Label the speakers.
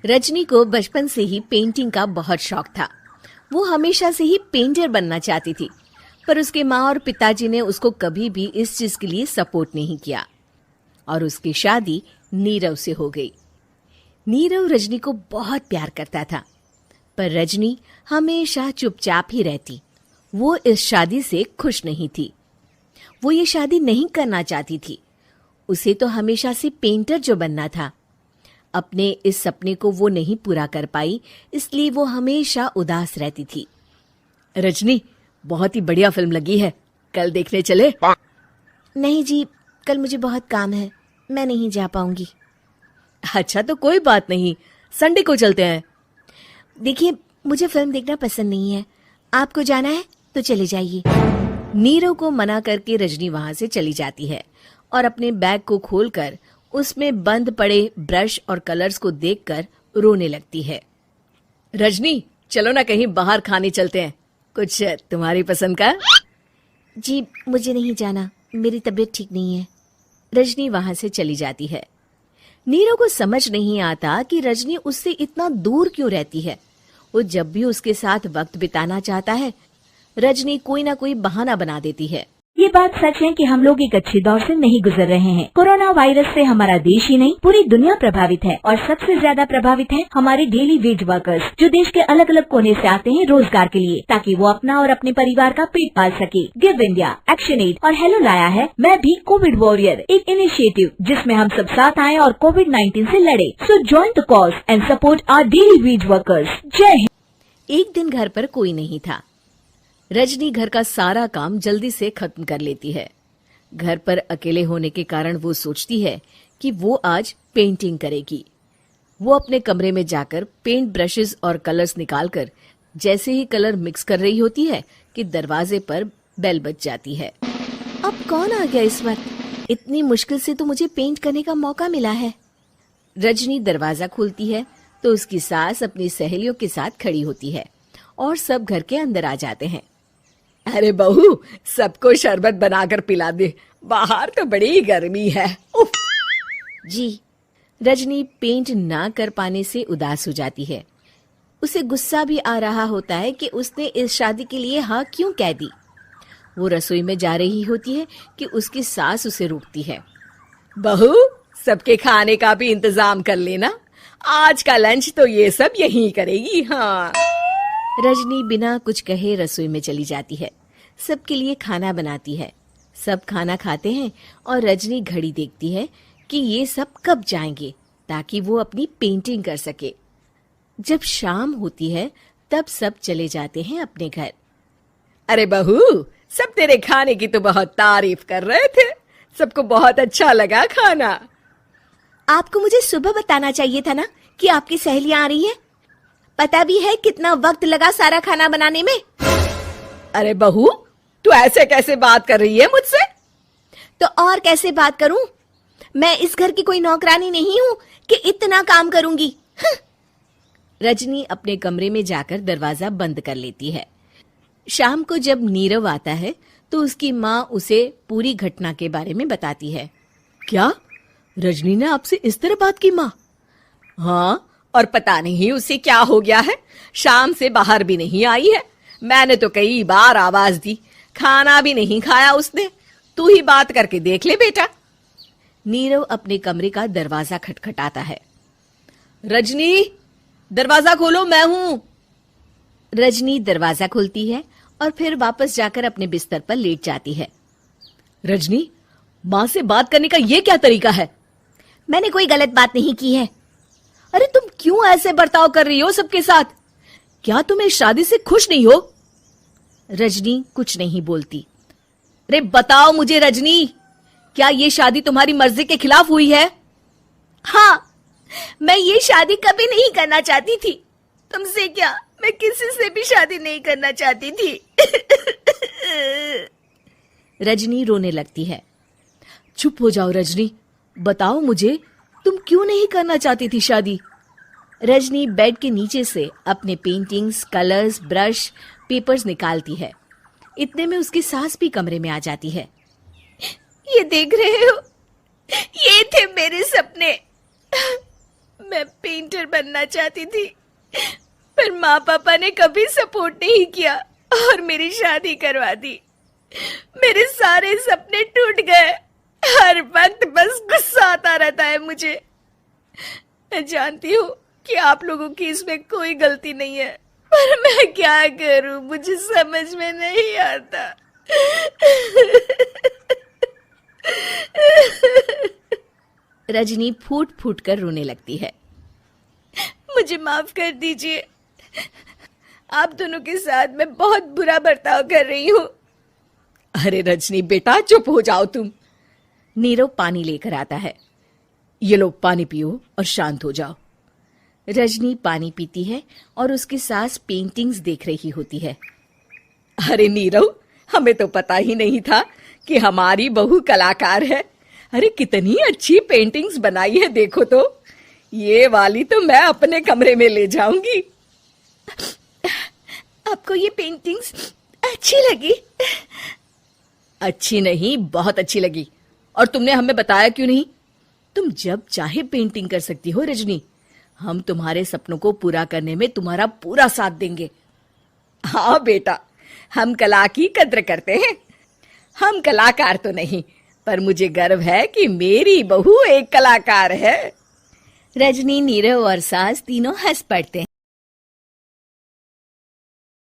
Speaker 1: रजनी को बचपन से ही पेंटिंग का बहुत शौक था। वो हमेशा से ही पेंटर बनना चाहती थी, पर उसके माँ और पिताजी ने उसको कभी भी इस चीज के लिए सपोर्ट नहीं किया और उसकी शादी नीरव से हो गई। नीरव रजनी को बहुत प्यार करता था, पर रजनी हमेशा चुपचाप ही रहती। वो इस शादी से खुश नहीं थी। वो ये शादी नहीं करना चाहती थी। उसे तो हमेशा से पेंटर जो बनना था। अपने इस सपने को वो नहीं पूरा कर पाई, इसलिए वो हमेशा उदास रहती थी। रजनी, बहुत ही बढ़िया फिल्म लगी है, कल देखने चले?
Speaker 2: नहीं जी, कल मुझे बहुत काम है, मैं नहीं जा पाऊंगी।
Speaker 1: अच्छा तो कोई बात नहीं, संडे को चलते हैं।
Speaker 2: देखिए, मुझे फिल्म देखना पसंद नहीं है। आपको जाना है तो चले जाइए।
Speaker 1: नीरव को मना करके रजनी वहां से चली जाती है और अपने बैग को खोलकर उसमें बंद पड़े ब्रश और कलर्स को देखकर रोने लगती है। रजनी, चलो ना कहीं बाहर खाने चलते हैं, कुछ तुम्हारी पसंद का।
Speaker 2: जी, मुझे नहीं जाना, मेरी तबीयत ठीक नहीं है।
Speaker 1: रजनी वहां से चली जाती है। नीरव को समझ नहीं आता कि रजनी उससे इतना दूर क्यों रहती है। वो जब भी उसके साथ वक्त बिताना चाहता है, रजनी कोई ना कोई बहाना बना देती है।
Speaker 3: ये बात सच है कि हम लोग एक अच्छे दौर से नहीं गुजर रहे हैं। कोरोना वायरस से हमारा देश ही नहीं, पूरी दुनिया प्रभावित है और सबसे ज्यादा प्रभावित है हमारे डेली वेज वर्कर्स, जो देश के अलग अलग कोने से आते हैं रोजगार के लिए, ताकि वो अपना और अपने परिवार का पेट पाल सके। गिव इंडिया, एक्शन एड और हेलो लाया है मैं भी कोविड वॉरियर, एक इनिशिएटिव जिसमें हम सब साथ आए और कोविड-19 से लड़े। So join the cause and support our daily wage workers. जय हिंद।
Speaker 1: एक दिन घर पर कोई नहीं था। रजनी घर का सारा काम जल्दी से खत्म कर लेती है। घर पर अकेले होने के कारण वो सोचती है कि वो आज पेंटिंग करेगी। वो अपने कमरे में जाकर पेंट ब्रशेस और कलर्स निकालकर जैसे ही कलर मिक्स कर रही होती है कि दरवाजे पर बेल बज जाती है।
Speaker 2: अब कौन आ गया इस वक्त? इतनी मुश्किल से तो मुझे पेंट करने का मौका मिला है।
Speaker 1: रजनी दरवाजा खोलती है तो उसकी सास अपनी सहेलियों के साथ खड़ी होती है और सब घर के अंदर आ जाते हैं। अरे बहू, सबको शरबत बनाकर पिला दे, बाहर तो बड़ी गर्मी है। उफ।
Speaker 2: जी।
Speaker 1: रजनी पेंट ना कर पाने से उदास हो जाती है। उसे गुस्सा भी आ रहा होता है कि उसने इस शादी के लिए हाँ क्यों कह दी। वो रसोई में जा रही होती है कि उसकी सास उसे रोकती है। बहू, सबके खाने का भी इंतजाम कर लेना, आज का लंच तो ये सब यहीं करेगी। हाँ। रजनी बिना कुछ कहे रसोई में चली जाती है। सबके लिए खाना बनाती है। सब खाना खाते हैं और रजनी घड़ी देखती है कि ये सब कब जाएंगे ताकि वो अपनी पेंटिंग कर सके। जब शाम होती है तब सब चले जाते हैं अपने घर। अरे बहू, सब तेरे खाने की तो बहुत तारीफ कर रहे थे, सबको बहुत अच्छा लगा खाना।
Speaker 2: आपको मुझे सुबह बताना चाहिए था ना कि आपकी सहेलियां आ रही हैं। पता भी है कितना वक्त लगा सारा खाना बनाने में।
Speaker 1: अरे बहू, तू ऐसे कैसे बात कर रही है मुझसे?
Speaker 2: तो और कैसे बात करूं? मैं इस घर की कोई नौकरानी नहीं हूं कि इतना काम करूंगी।
Speaker 1: रजनी अपने कमरे में जाकर दरवाजा बंद कर लेती है। शाम को जब नीरव आता है तो उसकी माँ उसे पूरी घटना के बारे में बताती है। क्या रजनी ने आपसे इस तरह बात की माँ? हाँ, और पता नहीं उसे क्या हो गया है, शाम से बाहर भी नहीं आई है। मैंने तो कई बार आवाज दी, खाना भी नहीं खाया उसने। तू ही बात करके देख ले बेटा। नीरव अपने कमरे का दरवाजा खटखटाता है। रजनी, दरवाजा खोलो, मैं हूं। रजनी दरवाजा खोलती है और फिर वापस जाकर अपने बिस्तर पर लेट जाती है। रजनी, माँ से बात करने का ये क्या तरीका है?
Speaker 2: मैंने कोई गलत बात नहीं की है।
Speaker 1: अरे तुम क्यों ऐसे बर्ताव कर रही हो सबके साथ? क्या तुम इस शादी से खुश नहीं हो? रजनी कुछ नहीं बोलती। अरे बताओ मुझे रजनी, क्या ये शादी तुम्हारी मर्जी के खिलाफ हुई है?
Speaker 2: हाँ, मैं ये शादी कभी नहीं करना चाहती थी। तुमसे क्या, मैं किसी से भी शादी नहीं करना चाहती थी।
Speaker 1: रजनी रोने लगती है। चुप हो जाओ रजनी, बताओ मुझे, तुम क्यों नहीं करना चाहती थी शादी? रजनी बेड के नीचे से अपने पेंटिंग्स, कलर्स, ब्रश, पेपर्स निकालती है। इतने में उसकी सास भी कमरे में आ जाती है।
Speaker 2: ये देख रहे हो, ये थे मेरे सपने। मैं पेंटर बनना चाहती थी, पर माँ पापा ने कभी सपोर्ट नहीं किया और मेरी शादी करवा दी। मेरे सारे सपने टूट गए। हर वक्त बस गुस्सा आता रहता है मुझे। मैं जानती हूँ कि आप लोगों की इसमें कोई गलती नहीं है, पर मैं क्या करूँ, मुझे समझ में नहीं आता।
Speaker 1: रजनी फूट फूट कर रोने लगती है।
Speaker 2: मुझे माफ कर दीजिए, आप दोनों के साथ मैं बहुत बुरा बर्ताव कर रही हूँ।
Speaker 1: अरे रजनी बेटा, चुप हो जाओ तुम। नीरव पानी लेकर आता है। ये लो पानी पियो और शांत हो जाओ। रजनी पानी पीती है और उसकी सास पेंटिंग्स देख रही होती है। अरे नीरव, हमें तो पता ही नहीं था कि हमारी बहू कलाकार है। अरे कितनी अच्छी पेंटिंग्स बनाई है, देखो तो। ये वाली तो मैं अपने कमरे में ले जाऊंगी।
Speaker 2: आपको ये पेंटिंग्स अच्छी लगी?
Speaker 1: अच्छी नहीं, बहुत अच्छी लगी। और तुमने हमें बताया क्यों नहीं? तुम जब चाहे पेंटिंग कर सकती हो रजनी। हम तुम्हारे सपनों को पूरा करने में तुम्हारा पूरा साथ देंगे। हाँ बेटा, हम कला की कद्र करते हैं। हम कलाकार तो नहीं, पर मुझे गर्व है कि मेरी बहू एक कलाकार है। रजनी, नीरव और सास तीनों हंस पड़ते हैं।